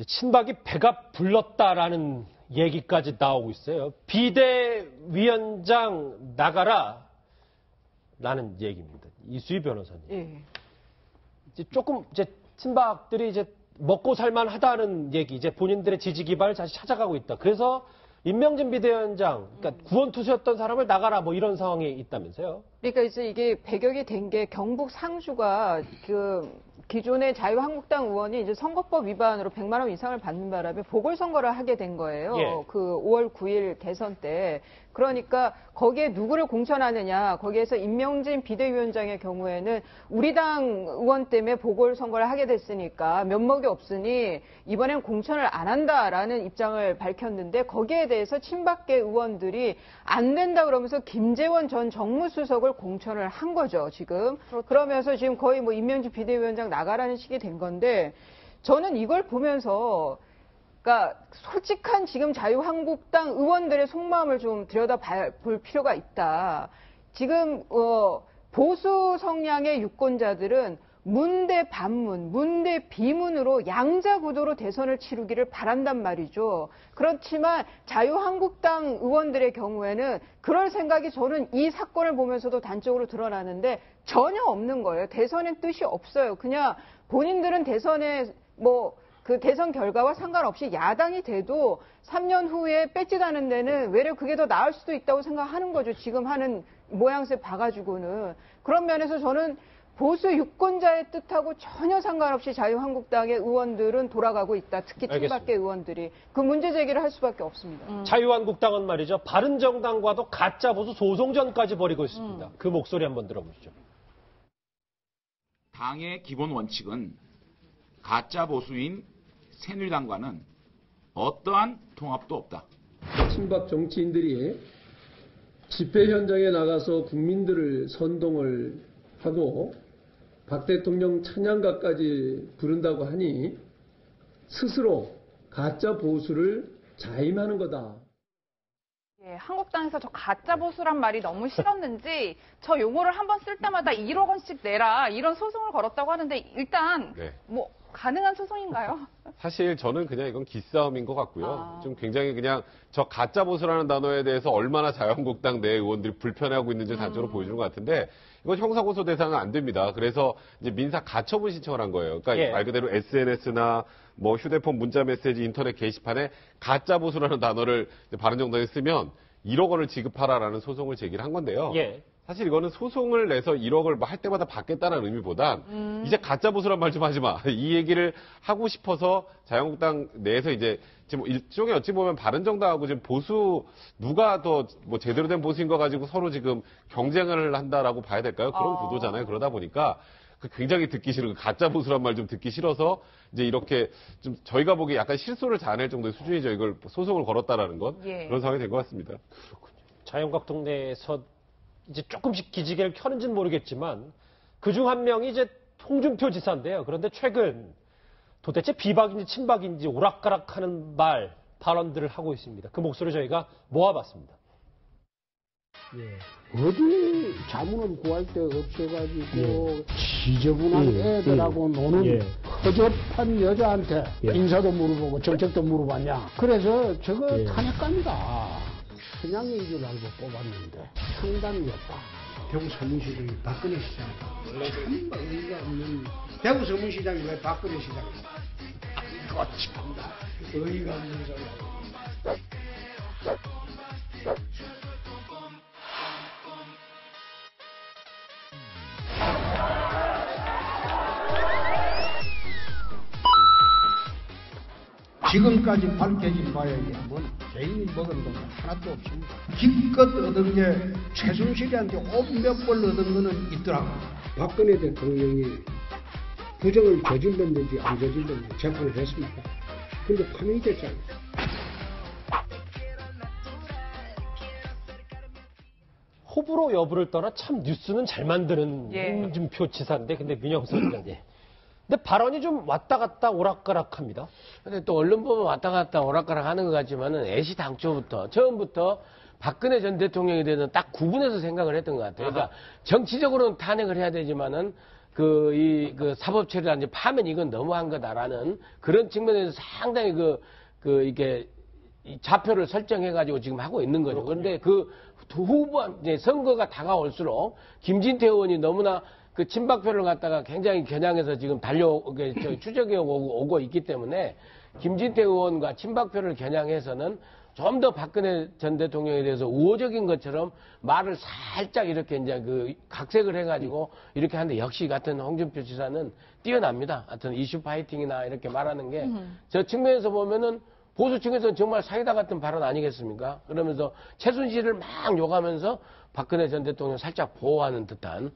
친박이 배가 불렀다라는 얘기까지 나오고 있어요. 비대위원장 나가라 라는 얘기입니다. 이수희 변호사님. 예. 이제 조금 친박들이 먹고 살만하다는 얘기, 이제 본인들의 지지 기반을 다시 찾아가고 있다. 그래서 임명진 비대위원장, 그러니까 구원투수였던 사람을 나가라 뭐 이런 상황이 있다면서요. 그러니까 이제 이게 배경이 된 게 경북 상주가 기존의 자유한국당 의원이 이제 선거법 위반으로 100만 원 이상을 받는 바람에 보궐선거를 하게 된 거예요. 예. 그 5월 9일 대선 때. 그러니까 거기에 누구를 공천하느냐. 거기에서 임명진 비대위원장의 경우에는 우리 당 의원 때문에 보궐선거를 하게 됐으니까 면목이 없으니 이번엔 공천을 안 한다라는 입장을 밝혔는데 거기에 대해서 친박계 의원들이 안 된다 그러면서 김재원 전 정무수석을 공천을 한 거죠, 지금. 그러면서 지금 거의 뭐 임명진 비대위원장 나가라는 식이 된 건데 저는 이걸 보면서 그러니까 솔직한 지금 자유한국당 의원들의 속마음을 좀 들여다볼 필요가 있다. 지금 보수 성향의 유권자들은 문대 반문, 문대 비문으로 양자 구도로 대선을 치르기를 바란단 말이죠. 그렇지만 자유한국당 의원들의 경우에는 그럴 생각이 저는 이 사건을 보면서도 단적으로 드러나는데 전혀 없는 거예요. 대선엔 뜻이 없어요. 그냥 본인들은 대선에 그 대선 결과와 상관없이 야당이 돼도 3년 후에 뺏지다는 데는 외려 그게 더 나을 수도 있다고 생각하는 거죠. 지금 하는 모양새 봐가지고는. 그런 면에서 저는 보수 유권자의 뜻하고 전혀 상관없이 자유한국당의 의원들은 돌아가고 있다. 특히 친박계 의원들이. 그 문제 제기를 할 수밖에 없습니다. 자유한국당은 말이죠. 바른정당과도 가짜 보수 소송전까지 벌이고 있습니다. 그 목소리 한번 들어보시죠. 당의 기본 원칙은 가짜 보수인 새누리당과는 어떠한 통합도 없다. 친박 정치인들이 집회 현장에 나가서 국민들을 선동을 하고 박 대통령 찬양가까지 부른다고 하니 스스로 가짜 보수를 자임하는 거다. 예, 한국당에서 저 가짜 보수란 말이 너무 싫었는지 저 용어를 한번 쓸 때마다 1억 원씩 내라 이런 소송을 걸었다고 하는데 일단 뭐 가능한 소송인가요? 사실 저는 그냥 이건 기싸움인 것 같고요. 좀 굉장히 그냥 저 가짜 보수라는 단어에 대해서 얼마나 자유한국당 내 의원들이 불편해하고 있는지 단적으로 보여주는 것 같은데 이건 형사고소 대상은 안 됩니다. 그래서 이제 민사 가처분 신청을 한 거예요. 그러니까 말 그대로 SNS나 뭐 휴대폰 문자 메시지 인터넷 게시판에 가짜 보수라는 단어를 바른정당에 쓰면 1억 원을 지급하라라는 소송을 제기를 한 건데요. 사실 이거는 소송을 내서 1억을 할 때마다 받겠다는 의미보단 이제 가짜 보수란 말 좀 하지 마. 이 얘기를 하고 싶어서 자유한국당 내에서 이제 지금 일종의 어찌 보면 바른정당하고 지금 보수 누가 더 뭐 제대로 된 보수인 거 가지고 서로 지금 경쟁을 한다라고 봐야 될까요? 그런 구도잖아요. 그러다 보니까 굉장히 듣기 싫은 가짜 보수란 말 좀 듣기 싫어서 이제 이렇게 좀 저희가 보기에 약간 실소를 자아낼 정도의 수준이죠. 이걸 소송을 걸었다라는 건 그런 상황이 된 것 같습니다. 그렇군요. 자유한국당 내에서 이제 조금씩 기지개를 켜는지는 모르겠지만 그중 한 명이 이제 홍준표 지사인데요. 그런데 최근 도대체 비박인지 친박인지 오락가락하는 발언들을 하고 있습니다. 그 목소리 저희가 모아봤습니다. 어디 자문을 구할 데 없어가지고 지저분한 애들하고 노는 허접한 여자한테 인사도 물어보고 정책도 물어봤냐. 그래서 저거 탄핵감이다. 그냥인 줄 알고 뽑았는데 상당이었다. 대구 서문시장이 박근혜 시장이다. 참 의미가 없는 대구 서문시장이 왜 박근혜 시장이다. 이거 참다. 의미가 없는 소리야. 지금까지 밝혀진 바에 의하면 개인이 먹은 돈 하나도 없습니다. 기껏 얻은 게 최순실이한테 몇 번 얻은 거는 있더라고. 박근혜 대통령이 부정을 저질렀는지 안 저질렀는지 재판을 했습니까? 근데 판명이 됐잖아요. 호불호 여부를 떠나 참 뉴스는 잘 만드는 홍준표 지사인데 근데 민영선 기자님. 근데 발언이 좀 왔다 갔다 오락가락합니다. 근데 또 언론 보면 왔다 갔다 오락가락 하는 것 같지만은 애시당초부터 처음부터 박근혜 전 대통령에 대해서는 딱 구분해서 생각을 했던 것 같아요. 그러니까 정치적으로는 탄핵을 해야 되지만은 그 사법 처리를 이제 파면 이건 너무한 거다라는 그런 측면에서 상당히 이게 좌표를 설정해가지고 지금 하고 있는 거죠. 그런데 그 후보, 이제 선거가 다가올수록 김진태 의원이 너무나 그 친박표를 갖다가 굉장히 겨냥해서 지금 추적해 오고 있기 때문에 김진태 의원과 친박표를 겨냥해서는 좀 더 박근혜 전 대통령에 대해서 우호적인 것처럼 말을 살짝 이렇게 이제 그 각색을 해가지고 이렇게 하는데 역시 같은 홍준표 지사는 뛰어납니다. 하여튼 이슈 파이팅이나 이렇게 말하는 게 저 측면에서 보면은 보수 측에서는 정말 사이다 같은 발언 아니겠습니까? 그러면서 최순실을 막 욕하면서 박근혜 전 대통령 살짝 보호하는 듯한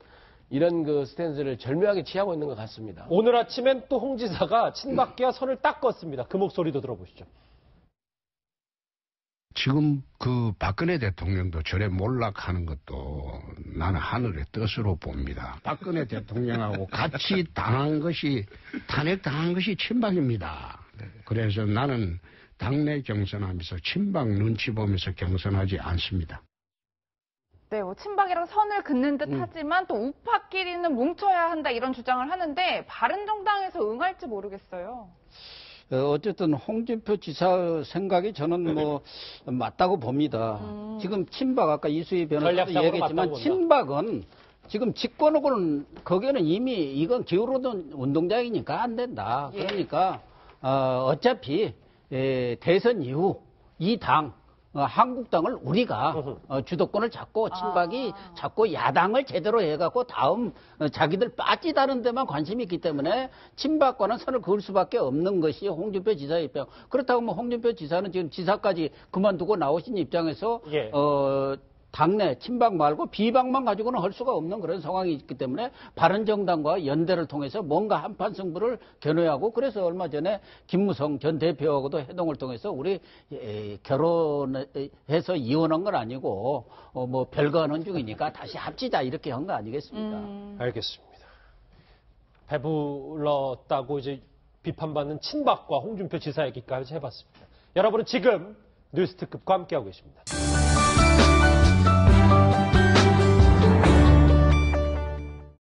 이런 그 스탠스를 절묘하게 취하고 있는 것 같습니다. 오늘 아침엔 또 홍 지사가 친박계와 선을 딱 껐습니다. 그 목소리도 들어보시죠. 지금 그 박근혜 대통령도 저래 몰락하는 것도 나는 하늘의 뜻으로 봅니다. 박근혜 대통령하고 같이 탄핵당한 것이 친박입니다. 그래서 나는 당내 경선하면서 친박 눈치 보면서 경선하지 않습니다. 네, 뭐 친박이랑 선을 긋는 듯 하지만 또 우파끼리는 뭉쳐야 한다 이런 주장을 하는데 바른정당에서 응할지 모르겠어요. 어쨌든 홍준표 지사 생각이 저는 뭐 맞다고 봅니다. 지금 친박 아까 이수희 변호사도 얘기했지만 친박은 지금 집권하고는 거기에는 이미 이건 기울어둔 운동장이니까 안 된다. 그러니까 어차피 대선 이후 이 당 한국당을 우리가 주도권을 잡고 친박이 잡고 야당을 제대로 해갖고 다음 자기들 빠지다는 데만 관심이 있기 때문에 친박과는 선을 그을 수밖에 없는 것이 홍준표 지사의 입장. 그렇다고 뭐 홍준표 지사는 지금 지사까지 그만두고 나오신 입장에서 당내 친박 말고 비박만 가지고는 할 수가 없는 그런 상황이 있기 때문에 바른정당과 연대를 통해서 뭔가 한판 승부를 겨뤄하고 그래서 얼마 전에 김무성 전 대표하고도 회동을 통해서 우리 결혼해서 이혼한 건 아니고 뭐 별거하는 중이니까 다시 합치자 이렇게 한 거 아니겠습니까? 알겠습니다. 배불렀다고 이제 비판받는 친박과 홍준표 지사 얘기까지 해봤습니다. 여러분은 지금 뉴스특급과 함께하고 계십니다.